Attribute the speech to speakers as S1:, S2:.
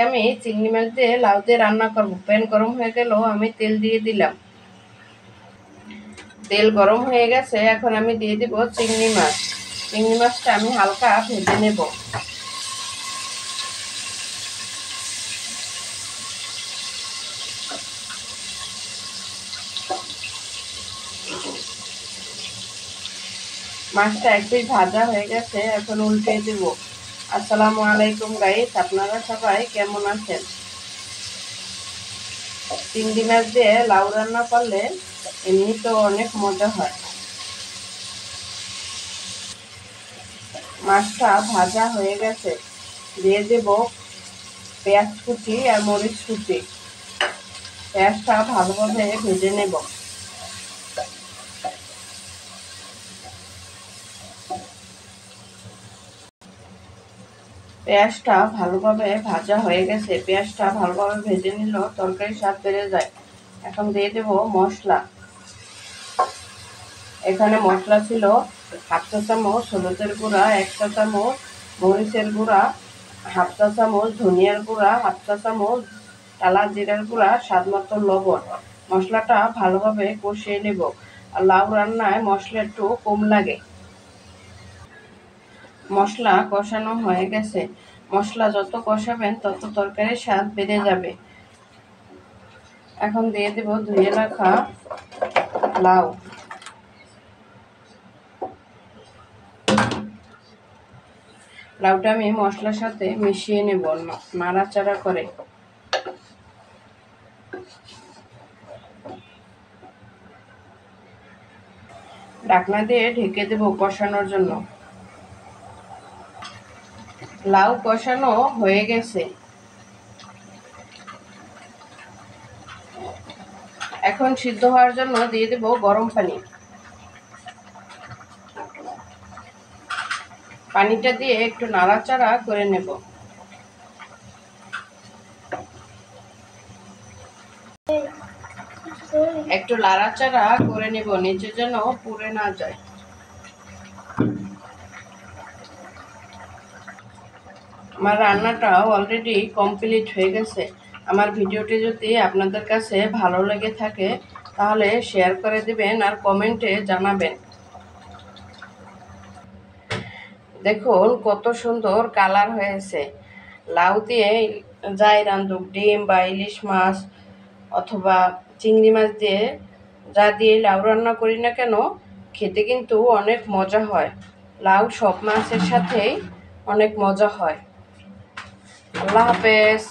S1: আমি চিংড়ি মাছ দিয়ে লাউ দিয়ে রান্না করব। প্যান গরম হয়ে গেল, আমি তেল দিয়ে দিলাম। তেল গরম হয়ে গেছে, এখন আমি দিয়ে দিব চিংড়ি মাছ। চিংড়ি মাছটা আমি হালকা ভেজে নেব। মাছটা এক পিস ভাজা হয়ে গেছে, এখন উল্টে দেব। আসসালামু আলাইকুম গাইস, আপনারা সবাই কেমন আছেন? চিংড়ি মাছ দিয়ে লাউ রান্না করলে এমনি তো অনেক মজা হয়। মাছটা ভাজা হয়ে গেছে, দিয়ে দেব পেঁয়াজ কুচি আর মরিচ কুচি। পেঁয়াজটা ভালোভাবে ভেজে নেব। পেঁয়াজটা ভালোভাবে ভাজা হয়ে গেছে, পেঁয়াজটা ভালোভাবে ভেজে নিল তরকারির স্বাদ বেড়ে যায়। এখন দিয়ে দেব মশলা। এখানে মশলা ছিল হাফ চা চামচ হলুদের গুঁড়া, 1 চা চামচ মরিচের গুঁড়া, হাফ চা চামচ ধনিয়ার গুঁড়া, হাফ চা চামচ টালা জিরার গুঁড়া, স্বাদ মতো লবণ। মশলাটা ভালোভাবে কষিয়ে নেব। আর লাউ রান্নায় মশলা একটু কম লাগে। মশলা কষানো হয়ে গেছে। মশলা যত কষাবেন তত তরকারির স্বাদ বেড়ে যাবে। এখন দিয়ে দেব ধুয়ে রাখা লাউ। লাউটা আমি মশলার সাথে মিশিয়ে নেব নাড়াচাড়া করে। ঢাকনা দিয়ে ঢেকে দেব কষানোর জন্য। লাউ কষানো হয়ে গেছে, এখন সিদ্ধ হওয়ার জন্য দিয়ে দেব গরম পানি। পানিটা দিয়ে একটু নাড়াচাড়া করে নেব। একটু নাড়াচাড়া করে নেব, নিচে যেন পুড়ে না যায়। আমার রান্নাটাও অলরেডি কমপ্লিট হয়ে গেছে। আমার ভিডিওটি যদি আপনাদের কাছে ভালো লেগে থাকে তাহলে শেয়ার করে দিবেন আর কমেন্টে জানাবেন। দেখুন কত সুন্দর কালার হয়েছে। লাউ দিয়ে যাই রান্ধুক, ডিম বা ইলিশ মাছ অথবা চিংড়ি মাছ দিয়ে যা দিয়ে লাউ রান্না করি না কেন, খেতে কিন্তু অনেক মজা হয়। লাউ সব মাছের সাথেই অনেক মজা হয়। আল্লাহ হাফেজ।